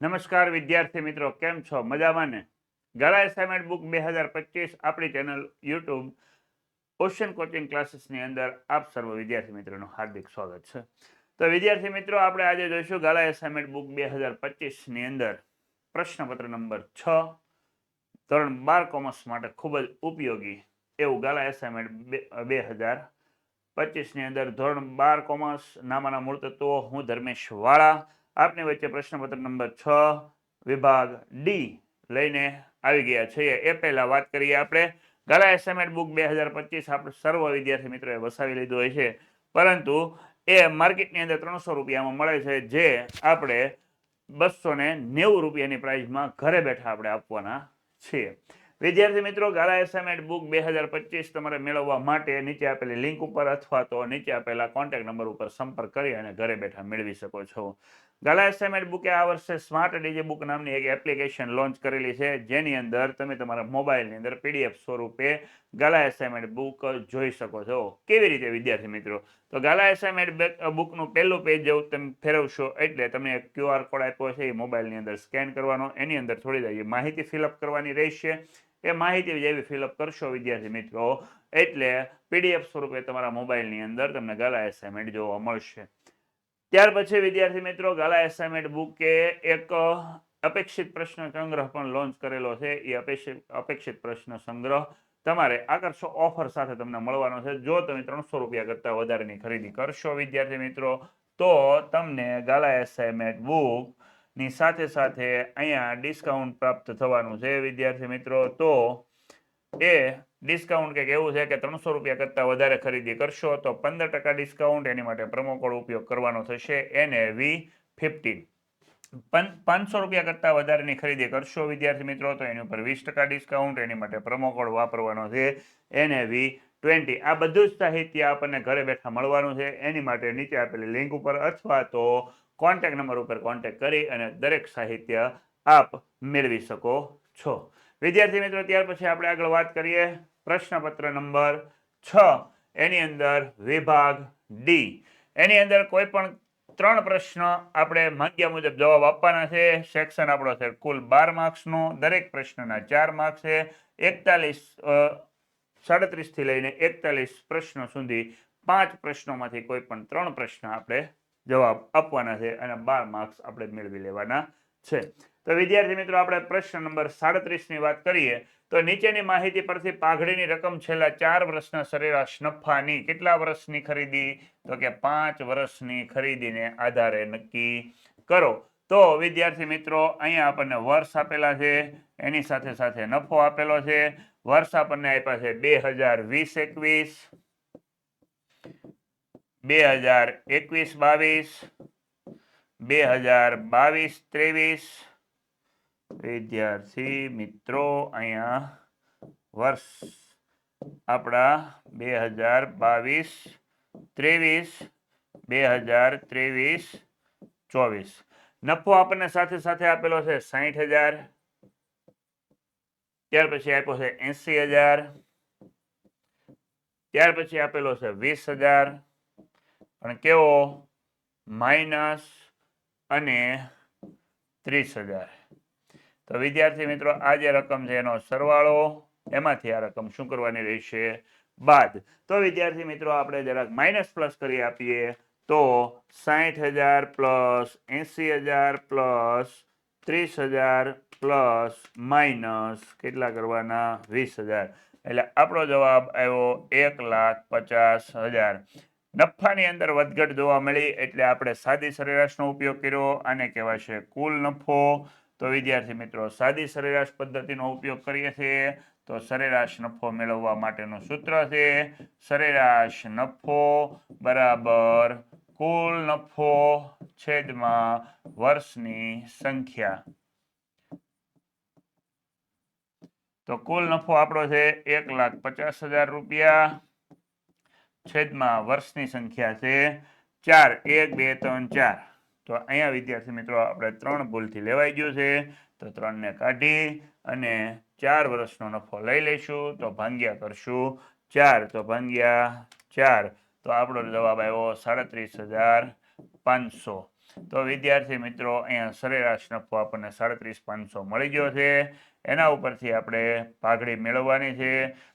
નમસ્કાર વિદ્યાર્થી મિત્રો, કેમ છો? મજામાં ને? ગાળા એસાઇનમેન્ટ બુક 2025 આપણી ચેનલ યુટ્યુબ ઓશન કોચિંગ ક્લાસીસની અંદર આપ સર્વ વિદ્યાર્થી મિત્રોનું હાર્દિક સ્વાગત છે. તો વિદ્યાર્થી મિત્રો, આપણે આજે જોઈશું ગાળા એસાઇનમેન્ટ બુક 2025ની અંદર પ્રશ્નપત્ર નંબર 6 ધોરણ 12 કોમર્સ માટે ખૂબ જ ઉપયોગી એવું ગાળા એસાઇનમેન્ટ 2025ની અંદર ધોરણ 12 કોમર્સ નામાના મૂળ તત્વો. હું ધર્મેશ વાળા આપની વચ્ચે પ્રશ્નપત્ર નંબર 6 વિભાગ ડી લઈને આવી ગયા છીએ. એ પહેલા વાત કરીએ આપણે ગાળા એસાઇનમેન્ટ બુક 2025 આપણે સર્વ વિદ્યાર્થી મિત્રોએ વસાવી લીધું હોય છે, પરંતુ એ માર્કેટની અંદર 300 રૂપિયામાં મળે છે, જે આપણે 290 રૂપિયાની પ્રાઇઝમાં ઘરે બેઠા આપણે આપવાના છીએ. વિદ્યાર્થી મિત્રો, ગાળા એસાઇનમેન્ટ બુક 2025 તમારે મેળવવા માટે નીચે આપેલી લિંક ઉપર અથવા તો નીચે આપેલા કોન્ટેક્ટ નંબર ઉપર સંપર્ક કરી અને ઘરે બેઠા મેળવી શકો છો. ગાળા એસાઇનમેન્ટ બુકે આ વર્ષે સ્માર્ટ ડીજી બુક નામની એક એપ્લિકેશન લોન્ચ કરેલી છે, જેની અંદર તમે તમારા મોબાઈલની અંદર પીડીએફ સ્વરૂપે ગાળા એસાઇનમેન્ટ બુક જોઈ શકો છો. કેવી રીતે વિદ્યાર્થી મિત્રો? તો ગાળા એસાઇનમેન્ટ બુકનું પહેલું પેજ જેવું તમે ફેરવશો એટલે તમને એક QR કોડ આપ્યો છે, એ મોબાઈલની અંદર સ્કેન કરવાનો. એની અંદર થોડી માહિતી ફિલઅપ કરવાની રહેશે. એ માહિતી જેવી ફિલઅપ કરશો વિદ્યાર્થી મિત્રો એટલે પીડીએફ સ્વરૂપે તમારા મોબાઈલની અંદર તમને ગાળા એસાઇનમેન્ટ જોવા મળશે. ત્યાર પછી વિદ્યાર્થી મિત્રો, ગાળા એસાઇનમેન્ટ બુકે એક અપેક્ષિત પ્રશ્ન સંગ્રહ પણ લોન્ચ કરેલો છે. એ અપેક્ષિત પ્રશ્ન સંગ્રહ તમારે આકર્ષક ઓફર સાથે તમને મળવાનો છે. જો તમે 300 રૂપિયા કરતા વધારેની ખરીદી કરશો વિદ્યાર્થી મિત્રો, તો તમને ગાળા એસાઇનમેન્ટ બુક ની સાથે સાથે અહીંયા ડિસ્કાઉન્ટ પ્રાપ્ત થવાનું છે વિદ્યાર્થી મિત્રો. તો એ ડિસ્કાઉન્ટ કંઈક એવું છે કે 300 રૂપિયા કરતાં વધારે ખરીદી કરશો તો 15% ડિસ્કાઉન્ટ. એની માટે પ્રોમો કોડ ઉપયોગ કરવાનો થશે NAV15. 500 રૂપિયા કરતાં વધારેની ખરીદી કરશો વિદ્યાર્થી મિત્રો તો એની ઉપર 20% ડિસ્કાઉન્ટ. એની માટે પ્રોમો કોડ વાપરવાનો છે NAV20. આ બધું જ સાહિત્ય આપણને ઘરે બેઠા મળવાનું છે. એની માટે નીચે આપેલી લિંક ઉપર અથવા તો કોન્ટેક્ટ નંબર ઉપર કોન્ટેક્ટ કરી અને દરેક સાહિત્ય આપ મેળવી શકો છો વિદ્યાર્થી મિત્રો. ત્યાર પછી આપણે આગળ વાત કરીએ પ્રશ્નપત્ર નંબર 6. એની અંદર વિભાગ ડી. એની અંદર કોઈ પણ 3 પ્રશ્ન આપણે માંગ્યા મુજબ જવાબ આપવાના છે. સેક્શન આપણો છે કુલ 12 માર્ક્સનો. દરેક પ્રશ્નના 4 માર્ક્સ છે. 37 થી લઈને 41 પ્રશ્નો સુધી 5 પ્રશ્નોમાંથી કોઈ પણ 3 પ્રશ્ન આપણે જવાબ આપવાના છે અને 12 માર્ક્સ આપણે મેળવી લેવાના છે. તો વિદ્યાર્થી મિત્રો, આપણે પ્રશ્ન નંબર 37 ની વાત કરીએ તો નીચેની માહિતી પરથી પાઘડીની રકમ છેલ્લા 4 વર્ષના સરેરાશ નફાની કેટલા વર્ષની ખરીદી, તો કે 5 વર્ષની ખરીદીને આધારે નક્કી કરો. તો વિદ્યાર્થી મિત્રો, અહીંયા આપણને વર્ષ આપેલા છે, એની સાથે સાથે નફો આપેલો છે. વર્ષ આપણને આપ્યા છે 2020-21, 2021-22, 2022-23. વિદ્યાર્થી મિત્રો, અહીંયા વર્ષ આપણા 2022-23, 2023-24. નફો આપણને સાથે સાથે આપેલો છે 60,000. ત્યાર પછી આપ્યો છે 80,000. ત્યાર પછી આપેલો છે 20,000. પણ કેવો? માઇનસ અને 30,000. તો વિદ્યાર્થી મિત્રો, આ જે રકમ છે એનો સરવાળો, એમાંથી આ રકમ શું કરવાની રહેશે? બાદ. તો વિદ્યાર્થી મિત્રો, આપણે જરાક માઇનસ પ્લસ કરી આપીએ તો 60,000 પ્લસ 80,000 પ્લસ 30,000 પ્લસ માઇનસ કેટલા કરવાના? 20,000. એટલે આપણો જવાબ આવ્યો 1,50,000. નફાની અંદર વધઘટ જોવા મળી એટલે આપણે સાદી સરેરાશનો ઉપયોગ કર્યો. આને કહેવાશે કુલ નફો. તો વિદ્યાર્થી મિત્રો, સાદી સરેરાશ પદ્ધતિનો ઉપયોગ કરીએ છીએ તો સરેરાશ નફો મેળવવા માટેનું સૂત્ર છે સરેરાશ નફો બરાબર કુલ નફો છેદમાં વર્ષની સંખ્યા. તો કુલ નફો આપણો છે 1,50,000 રૂપિયા છેદમાં વર્ષની સંખ્યા છે 4. 1, 2, 3, 4. તો અહીંયા વિદ્યાર્થી મિત્રો, આપણે 3 ભૂલથી લેવાઈ ગયું છે તો 3 ને કાઢી અને 4 વર્ષનો નફો લઈ લઈશું તો ભાગ્યા કરશું 4. તો ભાગ્યા 4. તો આપણો જવાબ આવ્યો 37,500. તો વિદ્યાર્થી મિત્રો અહીંયા સરેરાશ નફો આપણને 37,500 મળી ગયો છે. એના ઉપરથી આપણે પાઘડી મેળવવાની છે.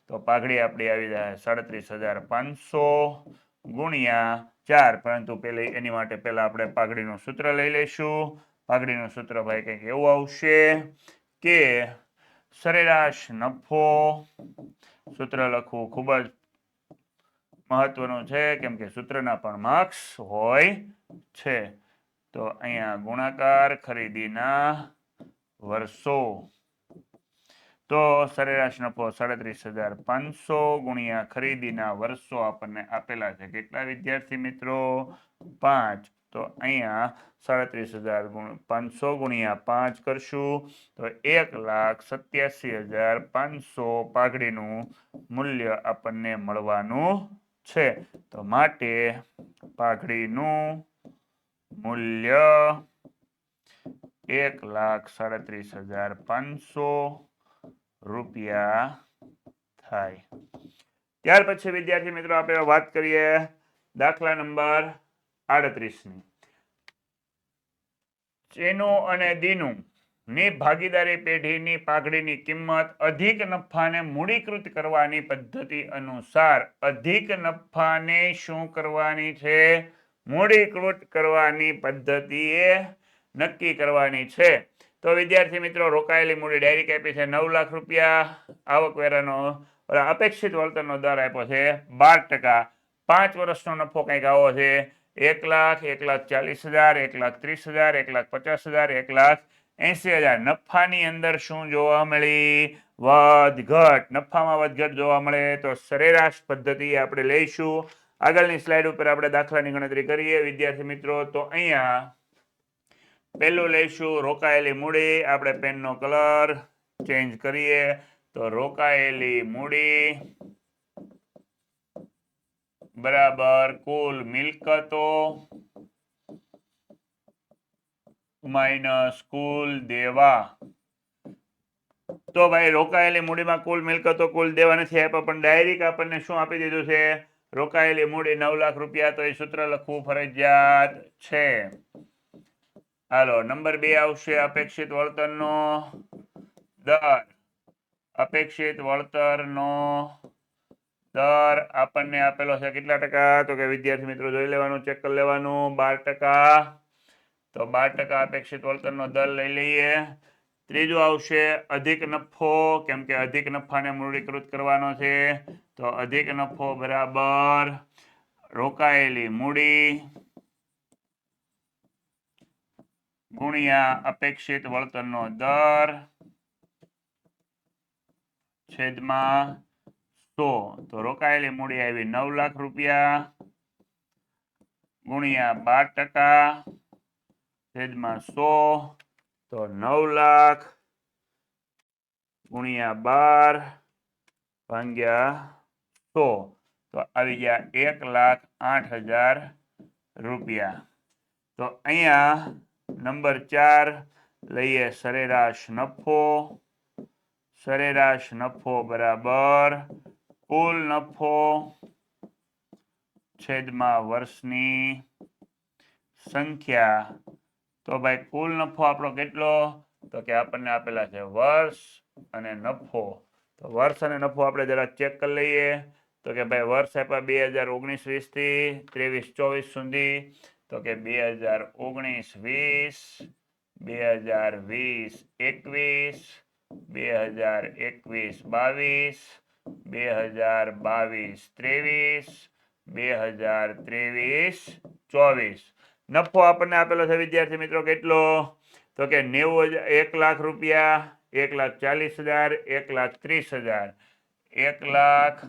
તો પાઘડી આપણી આવી જાય 37,500 ગુણ્યા 4, પરંતુ એની માટે પહેલા આપણે પાઘડીનું સૂત્ર લઈ લઈશું. પાઘડીનું સૂત્ર ભાઈ કંઈક એવું આવશે કે સરેરાશ નફો, સૂત્ર લખવું ખૂબ જ મહત્વનું છે કેમ કે સૂત્રના પણ માર્ક્સ હોય છે. તો અહીંયા ગુણાકાર ખરીદીના વર્ષો, તો સરેરાશ નફો 37,500 ગુણ્યા ખરીદીના વર્ષો આપણને આપેલા છે. કેટલા વિદ્યાર્થી મિત્રો? 5. તો અહીંયા 37,500 ગુણ્યા 5 કરશું તો 1,87,500 પાઘડીનું મૂલ્ય આપણને મળવાનું છે. તો માટે પાઘડીનું મૂલ્ય 1,37,500 રૂપિયા થાય. ત્યાર પછી વિદ્યાર્થી મિત્રો આપણે વાત કરીએ દાખલા નંબર 38ની. ચેનુ અને દીનુ ની ભાગીદારી પેઢીની પાઘડીની કિંમત અધિક નફાને મૂડીકૃત કરવાની પદ્ધતિ અનુસાર અધિક નફાને શું કરવાની છે? મૂડીકૃત કરવાની પદ્ધતિએ નક્કી કરવાની છે. તો વિદ્યાર્થી મિત્રો રોકાયેલી મૂડી ડાયરેક્ટ આપી છે 9 લાખ રૂપિયા. આવકવેરાનો અપેક્ષિત વળતરનો દર આપ્યો છે 12%. 5 વર્ષનો નફો કંઈક આવો છે 1 લાખ, 1,40,000, 1,30,000, 1,50,000, 1,80,000. નફાની અંદર શું જોવા મળી? વધઘટ. નફામાં વધઘટ જોવા મળે તો સરેરાશ પદ્ધતિ આપણે લઈશું. આગળની સ્લાઇડ ઉપર આપણે દાખલાની ગણતરી કરીએ વિદ્યાર્થી મિત્રો. તો અહીંયા પહેલું લઈશું રોકાયેલી મૂડી. આપણે પેનનો કલર ચેન્જ કરીએ તો રોકાયેલી મૂડી બરાબર કુલ મિલકતો માઇનસ કુલ દેવા. તો ભાઈ રોકાયેલી મૂડીમાં કુલ મિલકતો કુલ દેવા નથી આપ્યા, પણ ડાયરેક્ટ આપણને શું આપી દીધું છે? રોકાયેલી મૂડી 9 લાખ રૂપિયા. તો એ સૂત્ર લખવું ફરજિયાત છે. હાલો નંબર 2 આવશે અપેક્ષિત વળતરનો દર. અપેક્ષિત વળતરનો દર આપણને આપેલો છે કેટલા ટકા? તો કે વિદ્યાર્થી મિત્રો જોઈ લેવાનું, ચેક કરી લેવાનું. 12%. તો 12% અપેક્ષિત વળતરનો દર લઈ લઈએ. ત્રીજું આવશે અધિક નફો, કેમ કે અધિક નફાને મૂડીકૃત કરવાનો છે. તો અધિક નફો બરાબર રોકાયેલી મૂડી ગુણ્યા અપેક્ષિત વળતરનો દર છેદમાં 100. તો રોકાયેલી મૂડી આવી 9 લાખ રૂપિયા ગુણ્યા 12% છેદમાં 100. તો 9 લાખ ગુણ્યા 12 ભાગ્યા 100. તો આવી ગયા 1,08,000 રૂપિયા. તો અહીંયા નંબર 4 લઈએ સરેરાશ નફો. સરેરાશ નફો બરાબર કુલ નફો છેદમાં વર્ષની સંખ્યા. તો ભાઈ કુલ નફો આપણો કેટલો? તો કે આપણને આપેલા છે વર્ષ અને નફો. તો વર્ષ અને નફો આપણે જરા ચેક કરી લઈએ. તો કે ભાઈ વર્ષ આપ્યા 2019-20 થી 23-24 સુધી. તો કે 2019-20, 2020-21, 2021-22, 2022-23, 2023-24. નફો આપણને આપેલો છે વિદ્યાર્થી મિત્રો કેટલો? તો કે 1 લાખ રૂપિયા, 1,40,000, 1,30,000, 1,40,000,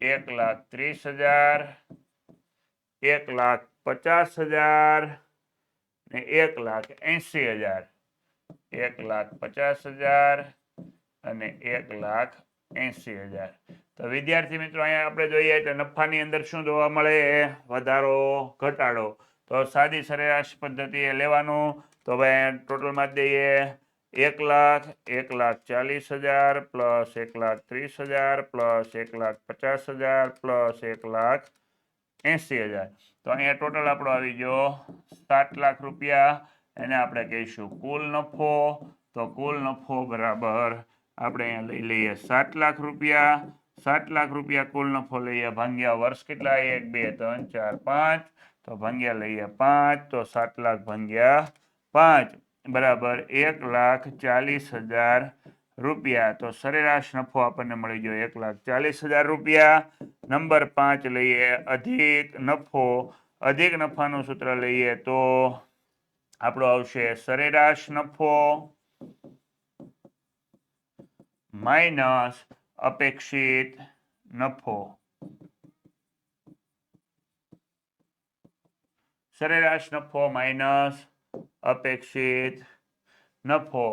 1,30,000, 1,50,000 ને 1,80,000. 1,50,000 અને 1,80,000. તો વિદ્યાર્થી મિત્રો અહીંયા આપણે જોઈએ એટલે નફાની અંદર શું જોવા મળે? વધારો ઘટાડો. તો સાદી સરેરાશ પદ્ધતિએ લેવાનું. તો ભાઈ ટોટલમાં જ દઈએ 1,40,000 પ્લસ 1,30,000 પ્લસ 1,50,000 પ્લસ 1,80,000. તો અહીંયા ટોટલ આપણો આવી ગયો 7 લાખ રૂપિયા. એને આપણે કહીશું કુલ નફો. તો કુલ નફો બરાબર આપણે અહીંયા લઈ લઈએ 7 લાખ રૂપિયા. 7 લાખ રૂપિયા કુલ નફો લઈએ ભાગ્યા વર્ષ કેટલા 1 2 3 4 5. તો ભાગ્યા લઈએ 5. તો 7 લાખ ભાગ્યા 5 બરાબર 1,40,000 રૂપિયા. તો સરેરાશ નફો આપણને મળી ગયો 1,40,000 રૂપિયા. નંબર 5 લઈએ અધિક નફો. અધિક નફાનું સૂત્ર લઈએ તો આપણો આવશે સરેરાશ નફો માઇનસ અપેક્ષિત નફો. સરેરાશ નફો માઇનસ અપેક્ષિત નફો.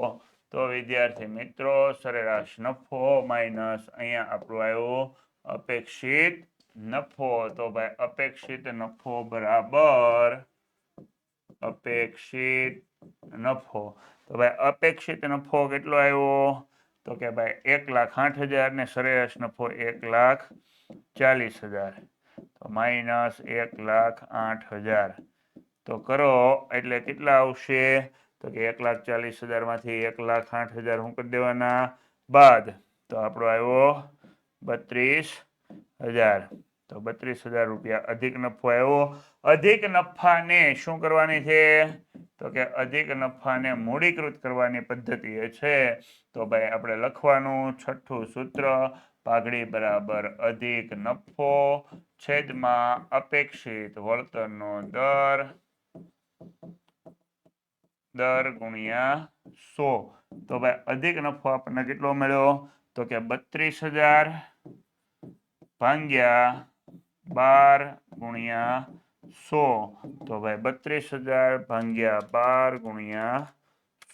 તો વિદ્યાર્થી મિત્રો સરેરાશ નફો માઇનસ અહીંયા આપણું આવ્યું અપેક્ષિત નફો. તો ભાઈ અપેક્ષિત નફો બરાબર અપેક્ષિત નફો. તો ભાઈ અપેક્ષિત નફો કેટલો આવ્યો તો કે ભાઈ 1,60,000 ને સરેરાશ નફો 1,40,000. તો માઇનસ 1,08,000. તો કરો એટલે કેટલા આવશે તો કે 1,40,000 માંથી 1,08,000 શું કરી દેવાના બાદ. તો આપણો આવ્યો 32,000. તો 32,000 રૂપિયા અધિક નફો આવ્યો. અધિક નફાને શું કરવાની છે તો કે અધિક નફાને મૂડીકૃત કરવાની પદ્ધતિ એ છે. તો ભાઈ આપણે લખવાનું છઠ્ઠું સૂત્ર પાઘડી બરાબર અધિક નફો છેદમાં અપેક્ષિત વળતરનો દર ગુણ્યા 100. તો ભાઈ અધિક નફો આપણને કેટલો મળ્યો તો કે 32,000 ભાગ્યા 12 ગુણ્યા 100. તો ભાઈ 32,000 ભાગ્યા 12 ગુણ્યા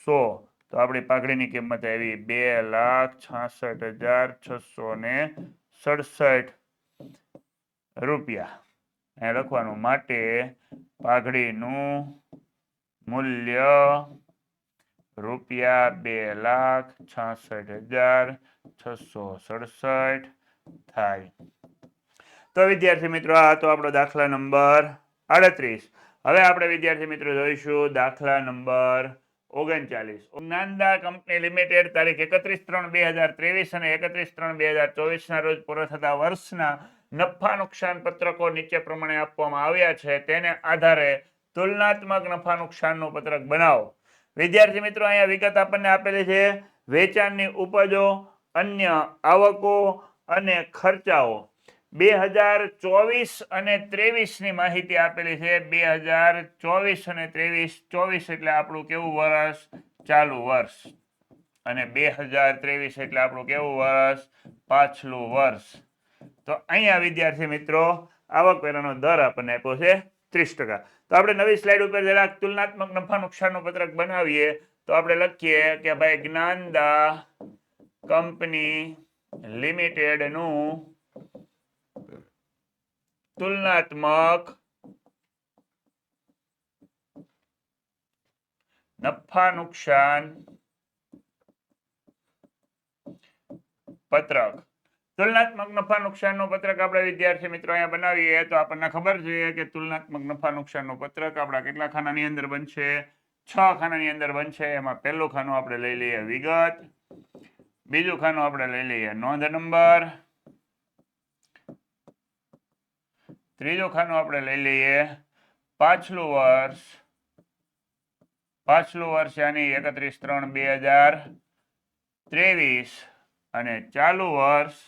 100. તો આપણી પાઘડીની કિંમત આવી 2,66,667 રૂપિયા. અહીં લખવાનું માટે પાઘડીનું મૂલ્ય રૂપિયા 2,66,667 થાય. તો વિદ્યાર્થી મિત્રો આ તો આપણો દાખલા નંબર 38. હવે આપણે વિદ્યાર્થી મિત્રો જોઈશું દાખલા નંબર 39. જ્ઞાનદા કંપની લિમિટેડ તારીખ 31/3/2023 અને 31/3/2024 ના રોજ પૂરા થતા વર્ષના નફા નુકસાન પત્રકો નીચે પ્રમાણે આપવામાં આવ્યા છે. તેને આધારે તુલનાત્મક નફા નુકસાનનું પત્રક બનાવો. વિદ્યાર્થી મિત્રો અહીંયા વિગત આપણને આપેલી છે વેચાણની ઉપજો, અન્ય આવકો અને ખર્ચાઓ. 2024 અને 23 ની માહિતી આપેલી છે. 2024 અને 23 એટલે આપણું કેવું વર્ષ ચાલુ વર્ષ અને 2023 એટલે આપણું કેવું વર્ષ પાછલું વર્ષ. તો અહીંયા વિદ્યાર્થી મિત્રો આવકવેરાનો દર આપણને આપ્યો છે 30%. તો આપણે નવી સ્લાઇડ ઉપર જરાક તુલનાત્મક નફા નુકસાનનું પત્રક બનાવીએ. તો આપણે લખીએ કે ભાઈ જ્ઞાનદા કંપની લિમિટેડ નું તુલનાત્મક નફા નુકસાન પત્રક. તુલનાત્મક નફા નુકસાનનું પત્રક આપણે વિદ્યાર્થી મિત્રો અહીંયા બનાવીએ તો આપણને ખબર છે કે તુલનાત્મક નફા નુકસાનનું પત્રક આપણા કેટલા ખાનાની અંદર બનશે 6 ખાનાની અંદર બનશે. એમાં પહેલું ખાનું આપણે લઈ લઈએ વિગત, બીજું ખાનું આપણે લઈ લઈએ નોંધ નંબર, ત્રીજું ખાનું આપણે લઈ લઈએ પાછલું વર્ષ યાની 31/3/2023 અને ચાલુ વર્ષ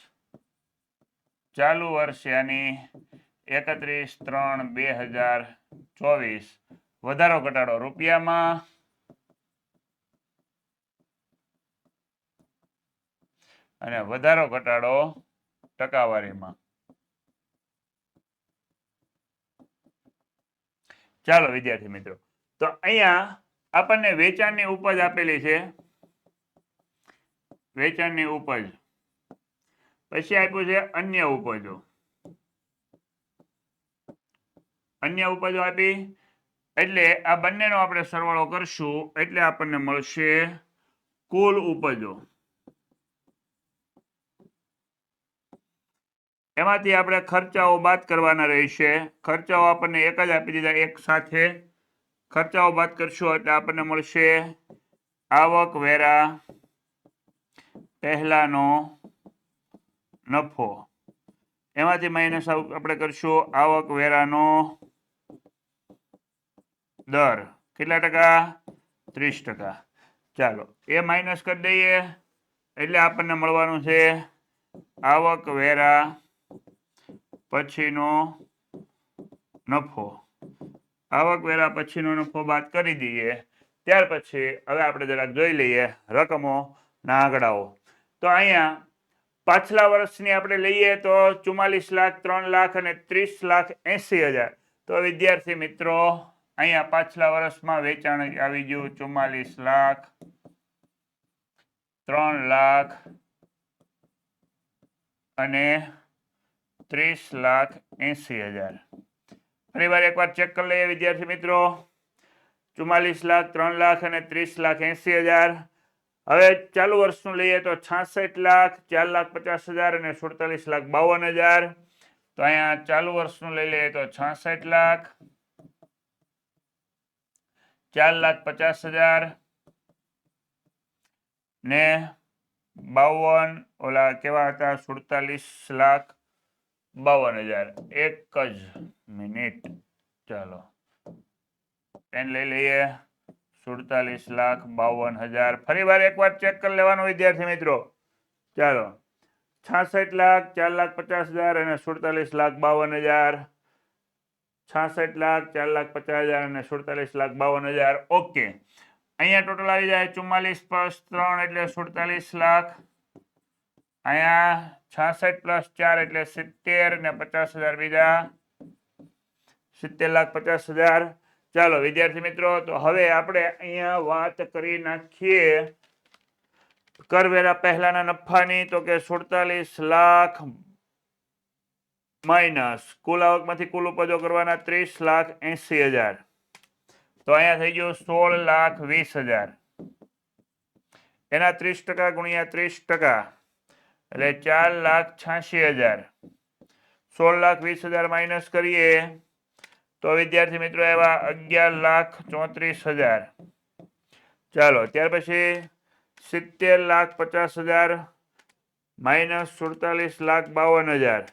યાની 31/3/2024. વધારો ઘટાડો રૂપિયામાં અને વધારો ઘટાડો ટકાવારીમાં. ચાલો વિદ્યાર્થી મિત્રો તો અહીંયા આપણને વેચાણની ઉપજ આપેલી છે. વેચાણની ઉપજ પછી આપ્યું છે અન્ય ઉપજો. અન્ય ઉપજો આપી એટલે આ બંનેનો આપણે સરવાળો કરશું એટલે આપણને મળશે કુલ ઉપજો એમાંથી આપણે ખર્ચાઓ બાદ કરવાના રહેશે. ખર્ચાઓ આપણને એક જ આપી દીધા એક સાથે. ખર્ચાઓ બાદ કરશું એટલે આપણને મળશે આવક વેરા પહેલાનો નફો. એમાંથી માઇનસ આપણે કરશું આવક વેરાનો દર. કેટલા ટકા? 30%. ચાલો એ માઇનસ કરી દઈએ એટલે આપણને મળવાનું છે આવક વેરા પછીનો નફો. આવક વેરા પછીનો નફો બાદ કરી દઈએ. ત્યાર પછી હવે આપણે જરાક જોઈ લઈએ રકમો ના આંકડાઓ. તો અહીંયા પાછલા વર્ષની આપણે લઈએ તો 44 લાખ, 3 લાખ અને 30,80,000. તો વિદ્યાર્થી મિત્રો અહીંયા પાછલા વર્ષમાં વેચાણ આવી ગયું 44 લાખ, 3 લાખ અને 30,80,000. ફરીવાર એકવાર ચેક કરી લઈએ વિદ્યાર્થી મિત્રો. 44 લાખ, 3 લાખ અને 30,80,000. હવે ચાલુ વર્ષનું લઈએ તો 66 લાખ, 4,50,000 અને 47,52,000. તો અહીંયા ચાલુ વર્ષનું લઈ લઈએ તો 66 લાખ, 4,50,000 ને 52 ઓલા કેવા હતા 47,52,000. એક જ મિનિટ, ચાલો પેન લઈ લઈએ. 47,52,000. ફરીવાર એકવાર ચેક કરી લેવાનું વિદ્યાર્થી મિત્રો. ચાલો 66 લાખ, 4,50,000 અને 47,52,000. 66 લાખ, 4,50,000 અને 47,52,000. ઓકે. અહીંયા ટોટલ આવી જાય 44 પ્લસ 3 એટલે 47 લાખ. અહીંયા 66 પ્લસ 4 એટલે 70 ને 50,000 બીજા 70,50,000. ચાલો વિદ્યાર્થી મિત્રો તો હવે આપણે અહીંયા વાત કરી નાખીએ કરવેરા પહેલાના નફાની. તો કે 47 લાખ માઇનસ કુલ આવકમાંથી કુલ ઉપજો કરવાના 30,80,000. તો અહીંયા થઈ ગયું 16,20,000. એના 30% ગુણ્યા 30% એટલે 4,86,000. 16,20,000 માઇનસ કરીએ તો વિદ્યાર્થી મિત્રો એવા 11,34,000. ચાલો ત્યાર પછી 70,50,000 માઇનસ 47,52,000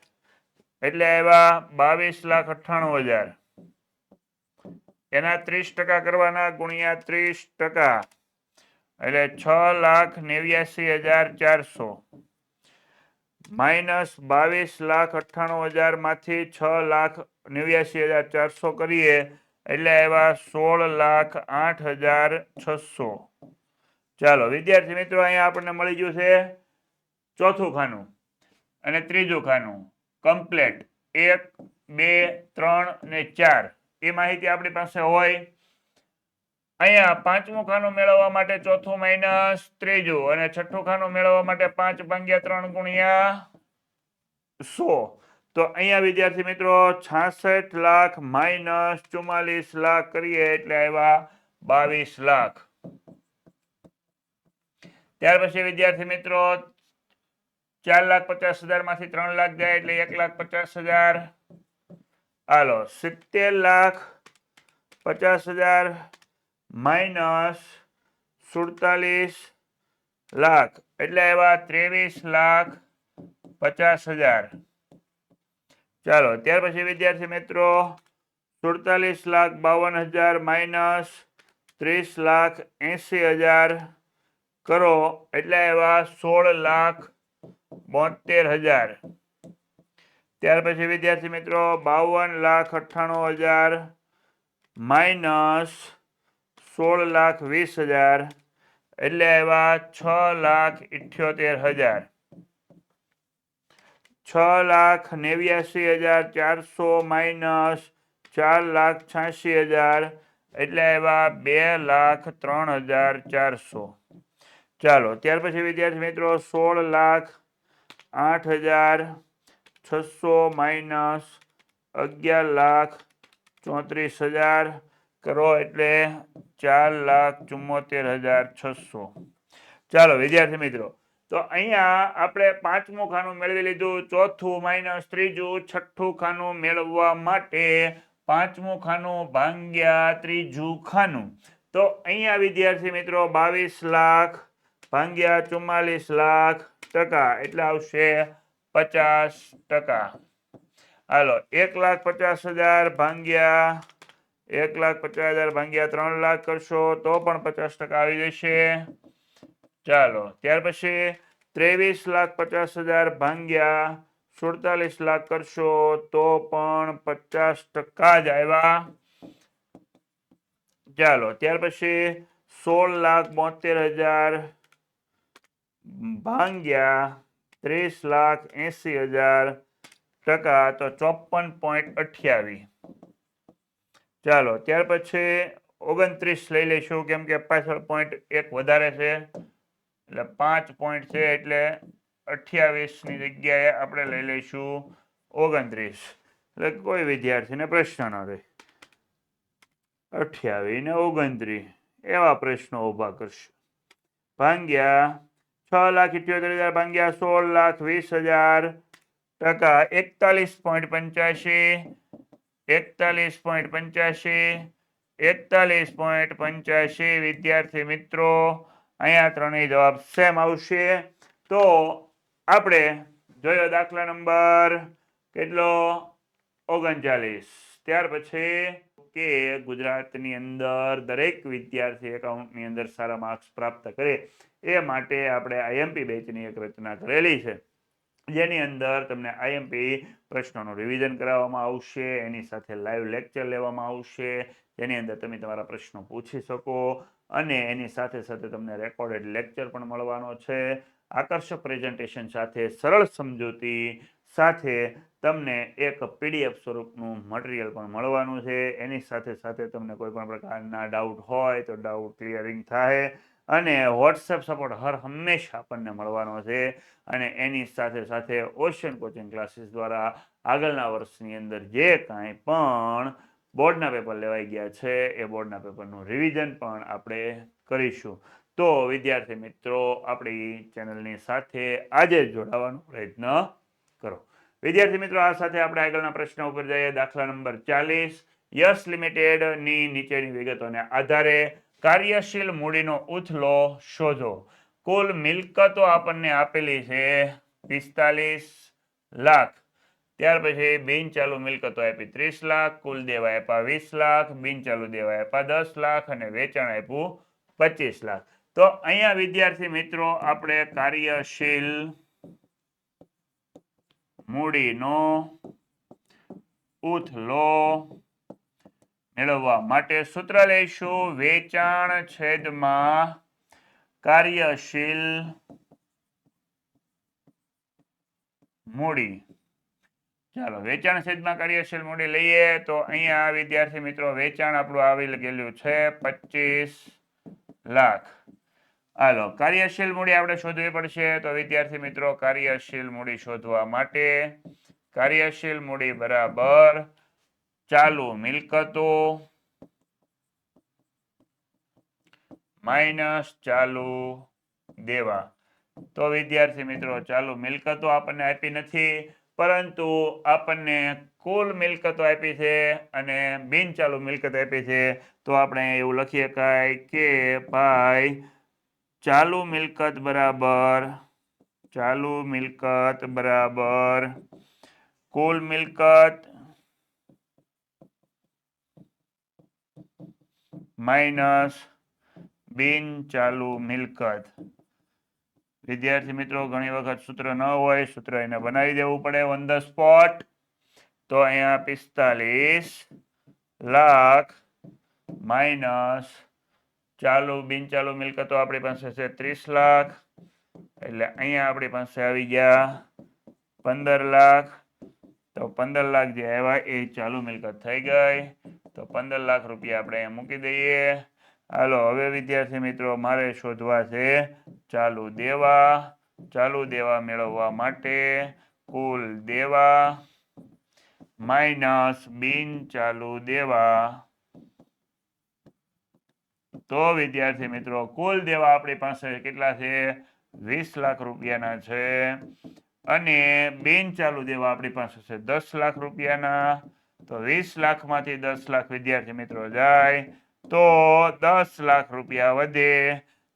એટલે આવ્યા 22,98,000. એના 30% કરવાના ગુણ્યા 30% એટલે 6,89,400 માઇનસ 22,98,000 માંથી 6,89,400 કરીએ એટલે આવ્યા 16,08,600. ચાલો વિદ્યાર્થી મિત્રો અહીંયા આપણને મળી ગયું છે ચોથું ખાનું અને ત્રીજું ખાનું કમ્પ્લેટ 1, 2, 3 ને 4 એ માહિતી આપણી પાસે હોય. અહીંયા પાંચમું ખાનું મેળવવા માટે ચોથું માઇનસ ત્રીજું અને છઠ્ઠું ખાનું મેળવવા માટે 5/3 ગુણ્યા 100. તો અહીંયા વિદ્યાર્થી મિત્રો 66 લાખ માઇનસ 44 લાખ કરીએ એટલે આવ્યા 22 લાખ. ત્યાર પછી વિદ્યાર્થી મિત્રો 4,50,000 માંથી 3 લાખ જાય એટલે 1,50,000. હાલો 70,50,000 માઇનસ 47 લાખ એટલે આવ્યા 23,50,000. ચાલો ત્યાર પછી વિદ્યાર્થી મિત્રો 47,52,000 માઇનસ 30,80,000 કરો એટલે આવ્યા 16,72,000. ત્યાર પછી વિદ્યાર્થી મિત્રો 52,98,000 માઇનસ 16,20,000 એટલે આવ્યા 6,78,000. 6,89,400 માઇનસ 4,86,000 એટલે આવ્યા 2,03,400. ચાલો ત્યાર પછી વિદ્યાર્થી મિત્રો 16,08,600 માઇનસ 11,34,000 કરો એટલે 4,74,600. ચાલો વિદ્યાર્થી મિત્રો, તો અહીંયા આપણે પાંચમું ખાનું મેળવી લીધું, ચોથું માઇનસ ત્રીજું, છઠ્ઠું ખાનું મેળવવા માટે પાંચમું ખાનું ભાગ્યા ત્રીજું ખાનું. તો અહીંયા વિદ્યાર્થી મિત્રો 22 લાખ ભાગ્યા 44 લાખ ટકા એટલે આવશે 50%. હાલો 1,50,000 ભાગ્યા 1,50,000 ભાગ્યા 3 લાખ કરશો તો પણ 50% આવી જશે. ચાલો ત્યાર પછી 23,50,000 ભાગ્યા 47 લાખ કરશો તો પણ 50% જ આવ્યા. ચાલો ત્યાર પછી 16,72,000 ભાગ્યા 30,80,000 ટકા તો 54.28. ચાલો ત્યાર પછી 29 લઈ લઈશું, કેમ કે પાછળ પોઈન્ટ એક વધારે છે એટલે 5 પોઈન્ટ છે એટલે 28 ની જગ્યાએ આપણે લઈ લઈશું 29. એટલે કોઈ વિદ્યાર્થીને પ્રશ્ન ન રહે. 28 ને 29 એવા પ્રશ્નો ઊભા કરશે. ભાગ્યા 6,78,000 ભાગ્યા 16,20,000 ટકા 41.85. 41.85 વિદ્યાર્થી મિત્રો, અહીંયા ત્રણેય જવાબ સેમ આવશે. તો આપણે જોયો દાખલા નંબર કેટલો 39. ત્યાર પછી કે ગુજરાતની અંદર દરેક વિદ્યાર્થી એકાઉન્ટની અંદર સારા માર્ક્સ પ્રાપ્ત કરે એ માટે આપણે આઈએમપી બેચની એક રચના કરેલી છે, જેની અંદર તમને આઈએમપી પ્રશ્નોનું રિવિઝન કરાવવામાં આવશે, એની સાથે લાઈવ લેક્ચર લેવામાં આવશે, જેની અંદર તમે તમારા પ્રશ્નો પૂછી શકો અને એની સાથે સાથે તમને રેકોર્ડેડ લેક્ચર પણ મળવાનો છે. આકર્ષક પ્રેઝન્ટેશન સાથે સરળ સમજૂતી સાથે તમને એક પીડીએફ સ્વરૂપનું મટીરિયલ પણ મળવાનું છે. એની સાથે સાથે તમને કોઈ પણ પ્રકારના ડાઉટ હોય તો ડાઉટ ક્લિયરિંગ થાય અને વોટ્સએપ સપોર્ટ હર હંમેશા આપણને મળવાનો છે. અને એની સાથે સાથે ઓશિયન કોચિંગ ક્લાસીસ દ્વારા આગળના વર્ષની અંદર જે કાંઈ પણ બોર્ડના પેપર લેવાઈ ગયા છે એ બોર્ડના પેપરનું રિવિઝન પણ આપણે કરીશું. તો વિદ્યાર્થી મિત્રો, આપણી ચેનલની સાથે આજે જોડાવાનો પ્રયત્ન કરો. વિદ્યાર્થી મિત્રો, આ સાથે આપણે આગળના પ્રશ્ન ઉપર જઈએ. દાખલા નંબર 40. યસ લિમિટેડ ની નીચેની વિગતોને આધારે કાર્યશીલ મૂડીનો ઉથલો શોધો. કુલ મિલકતો આપણને આપેલી છે 45 લાખ. ત્યાર પછી બિનચાલુ મિલકતો આપી 30 લાખ, કુલ દેવા આપ્યા 20 લાખ, બિનચાલુ દેવા આપ્યા 10 લાખ અને વેચાણ આપ્યું 25 લાખ. તો અહીંયા વિદ્યાર્થી મિત્રો આપણે કાર્યશીલ મૂડીનો ઉથલો મેળવવા માટે સૂત્ર લઈશું વેચાણ છેદમાં કાર્યશીલ મૂડી. ચાલો વેચાણ છેદમાં કાર્યશીલ મૂડી લઈએ તો અહીંયા વિદ્યાર્થી મિત્રો વેચાણ આપણું આવી ગયેલું છે 25 લાખ. હાલો કાર્યશીલ મૂડી આપણે શોધવી પડશે. તો વિદ્યાર્થી મિત્રો કાર્યશીલ મૂડી શોધવા માટે કાર્યશીલ મૂડી બરાબર ચાલુ મિલકતો માઇનસ ચાલુ દેવા. તો વિદ્યાર્થી મિત્રો ચાલુ મિલકતો આપણને આપી નથી, પરંતુ આપણને કુલ મિલકતો આપી છે અને બિનચાલુ મિલકત આપી છે. તો આપણે એવું લખી શકાય કે ભાઈ ચાલુ મિલકત બરાબર કુલ મિલકત માઇનસ બિનચાલુ મિલકત. વિદ્યાર્થી મિત્રો ઘણી વખત સૂત્ર ન હોય, સૂત્ર એને બનાવી દેવું પડે ઓન ધ સ્પોટ. તો અહીંયા 45 લાખ માઇનસ ચાલુ બિનચાલુ મિલકતો આપણી પાસે છે 30 લાખ, એટલે અહીંયા આપણી પાસે આવી ગયા 15 લાખ. તો 15 લાખ જે આવ્યા એ ચાલુ મિલકત થઈ ગઈ. તો 15 લાખ રૂપિયા આપણે અહીંયા મૂકી દઈએ. હાલો હવે વિદ્યાર્થી મિત્રો મારે શોધવા છે ચાલુ દેવા. ચાલુ દેવા મેળવવા માટે કુલ દેવા માઇનસ બિનચાલુ દેવા તો વિદ્યાર્થી મિત્રો કુલ દેવા આપણી પાસે કેટલા છે? 20 લાખ રૂપિયાના છે અને બિન ચાલુ દેવા આપણી પાસે છે 10 લાખ રૂપિયાના. તો 20 લાખમાંથી 10 લાખ વિદ્યાર્થી મિત્રો જાય તો 10 લાખ રૂપિયા વધે.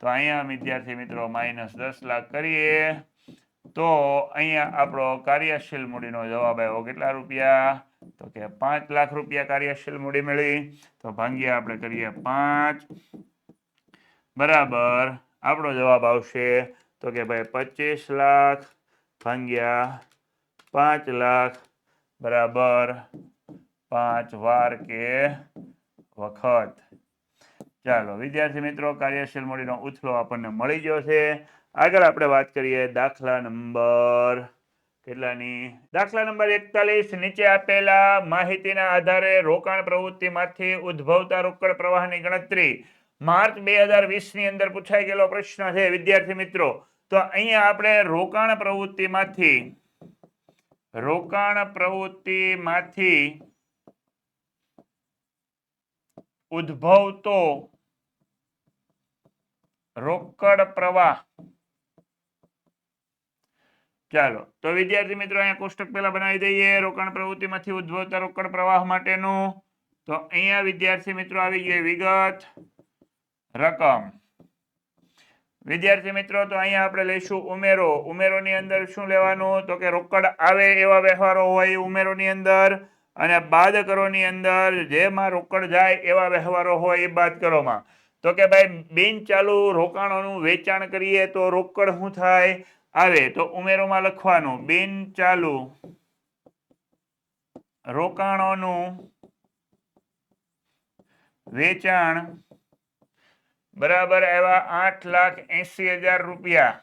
તો અહીંયા વિદ્યાર્થી મિત્રો -10 લાખ કરીએ તો અહીંયા આપણો કાર્યશીલ મૂડીનો જવાબ આવ્યો કેટલા રૂપિયા? તો કે 5 લાખ રૂપિયા કાર્યશીલ મૂડી મળી. તો ભાંગ્યા આપણે કરીએ 5 બરાબર આપણો જવાબ આવશે તો કે ભાઈ 25 લાખ ભાંગ્યા 5 લાખ બરાબર 5 વાર કે વખત. ચાલો વિદ્યાર્થી મિત્રો કાર્યશીલ મૂડીનો ઉથલો આપણને મળી ગયો છે. આગળ આપણે વાત કરીએ દાખલા નંબર કેટલાની? દાખલા નંબર 41. નીચે આપેલા માહિતીના આધારે રોકાણ પ્રવૃત્તિમાંથી ઉદ્ભવતા રોકડ પ્રવાહની ગણતરી માર્ચ 2020 ની અંદર પૂછાઈ ગયેલો પ્રશ્ન છે વિદ્યાર્થી મિત્રો. તો અહીંયા આપણે રોકાણ પ્રવૃત્તિમાંથી ઉદ્ભવતો રોકડ પ્રવાહ. ચાલો તો વિદ્યાર્થી મિત્રો અહીંયા કોષ્ટક પહેલા બનાવી દઈએ રોકાણ પ્રવૃત્તિમાંથી ઉદ્ભવતા રોકડ પ્રવાહ માટેનું. તો અહીંયા વિદ્યાર્થી મિત્રો આવી ગઈ વિગત રકમ. વિદ્યાર્થી મિત્રો તો અહીંયા આપણે લઈશું ઉમેરો. ઉમેરોની અંદર શું લેવાનું? તો કે રોકડ આવે એવા વ્યવહારો હોય ઉમેરોની અંદર અને બાદ કરોની અંદર જેમાં રોકડ જાય એવા વ્યવહારો હોય એ બાદ કરોમાં. તો કે ભાઈ બિન ચાલુ રોકાણોનું વેચાણ કરીએ તો રોકડ શું થાય? આવે. તો ઉમેરોમાં લખવાનું બિન ચાલુ રોકાણોનું વેચાણ બરાબર આવ્યા 8,80,000 રૂપિયા.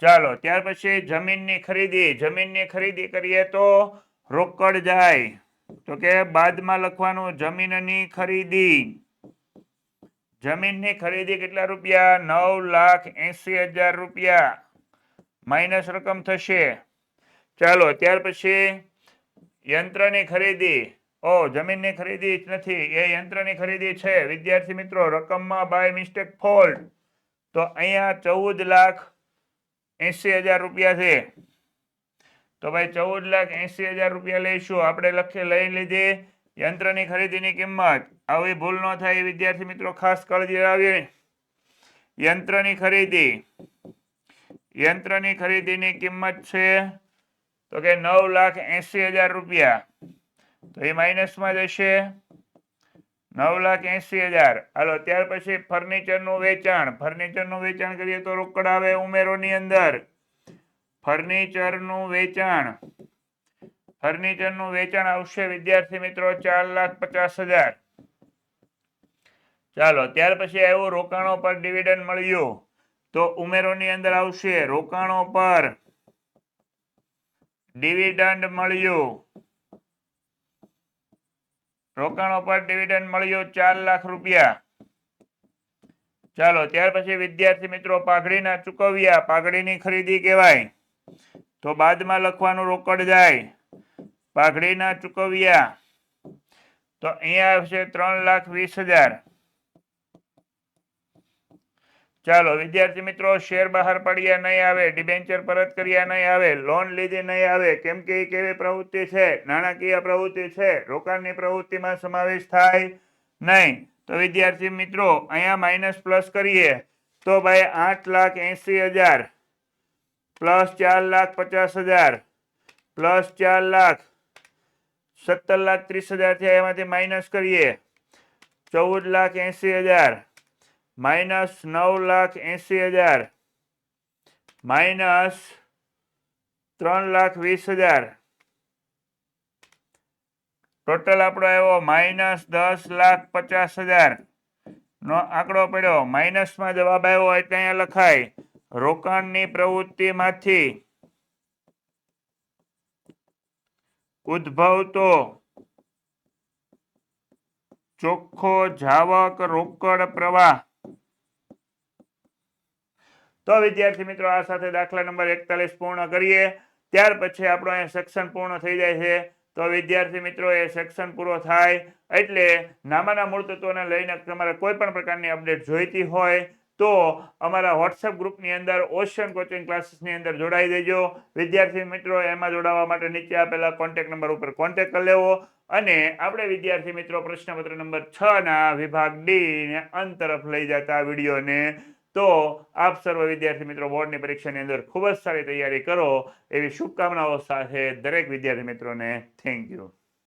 ચાલો ત્યાર પછી જમીનની ખરીદી. જમીનની ખરીદી કરીએ તો રોકડ જાય. તો કે બાદમાં લખવાનું જમીનની ખરીદી. જમીનની ખરીદી કેટલા રૂપિયા? 9,80,000 રૂપિયા માઇનસ રકમ થશે. ચાલો ત્યાર પછી યંત્રની ખરીદી. જમીનની ખરીદી જ નથી એ યંત્રની ખરીદી છે વિદ્યાર્થી મિત્રો. રકમમાં બાય મિસ્ટેક ફોલ્ટ. તો અહીંયા 14,80,000 રૂપિયા છે. તો ભાઈ 14,80,000 રૂપિયા લઈશું આપણે. લઈ લીધી યંત્રની ખરીદીની કિંમત. આવી ભૂલ ન થાય વિદ્યાર્થી મિત્રો ખાસ કાળજી રાખવી. યંત્રની ખરીદીની કિંમત છે તો કે 9,80,000 રૂપિયા. તો એ માઇનસમાં જશે 9,80,000. હાલો ત્યાર પછી ફર્નિચરનું વેચાણ. ફર્નિચરનું વેચાણ કરીએ તો રોકડ આવે ઉમેરોની અંદર. ફર્નિચરનું વેચાણ આવશે વિદ્યાર્થી મિત્રો 4,50,000. ચાલો ત્યાર પછી આવ્યું રોકાણો પર ડિવિડન્ડ મળ્યું. તો ઉમેરોની અંદર આવશે રોકાણો પર ડિવિડન્ડ મળ્યું. રોકાણો પર ડિવિડન્ડ મળ્યું 4 લાખ રૂપિયા. ચાલો ત્યાર પછી વિદ્યાર્થી મિત્રો પાઘડીના ચૂકવ્યા. પાઘડીની ખરીદી કહેવાય. તો બાદમાં લખવાનું રોકડ જાય. પાઘડીના ચૂકવ્યા. તો અહીંયા આવશે 3,20,000. ચાલો વિદ્યાર્થી મિત્રો શેર બહાર પડ્યા નહીં આવે. ડિબેન્ચર પરત કર્યા નહીં આવે. લોન લીધી નહીં આવે. કેમ કે એ કેવી પ્રવૃત્તિ છે? નાણાકીય પ્રવૃત્તિ છે. રોકાણની પ્રવૃત્તિમાં સમાવેશ થાય નહીં. તો વિદ્યાર્થી મિત્રો અહીંયા માઇનસ પ્લસ કરીએ તો ભાઈ 8,80,000 પ્લસ 4,50,000 પ્લસ 4,17,30,000 થયા. એમાંથી માઇનસ કરીએ 14,80,000 માઇનસ 9,80,000 માઇનસ 3,20,000. ટોટલ આપણો આવ્યો -10,50,000 નો આંકડો પડ્યો. માઇનસમાં જવાબ આવ્યો એટલે અહીંયા લખાય રોકાણની પ્રવૃત્તિમાંથી ઉદ્ભવતો ચોખ્ખો જાવક રોકડ પ્રવાહ. તો વિદ્યાર્થી મિત્રો આ સાથે દાખલા નંબર 41 પૂર્ણ કરીએ. ત્યાર પછી આપણો અહીંયા સેક્શન પૂર્ણ થઈ જાય છે. તો તો વિદ્યાર્થી મિત્રો એ સેક્શન પૂરો થાય એટલે નામાના મૂળ તત્વોને લઈને તમારે કોઈ પણ પ્રકારની અપડેટ જોઈતી હોય તો અમારા વોટ્સએપ ગ્રુપની અંદર ઓશિયન કોચિંગ ક્લાસીસની અંદર જોડાઈ દેજો વિદ્યાર્થી મિત્રો. એમાં જોડાવા માટે નીચે આપેલા કોન્ટેક્ટ નંબર ઉપર કોન્ટેક્ટ કરી લેવો અને આપણે વિદ્યાર્થી મિત્રો પ્રશ્નપત્ર નંબર 6 ના વિભાગ ડી ને અંત તરફ લઈ જતા વિડીયોને તો આપ સર્વ વિદ્યાર્થી મિત્રો બોર્ડની પરીક્ષાની અંદર ખૂબ જ સારી તૈયારી કરો એવી શુભકામનાઓ સાથે દરેક વિદ્યાર્થી મિત્રોને થેન્ક યુ.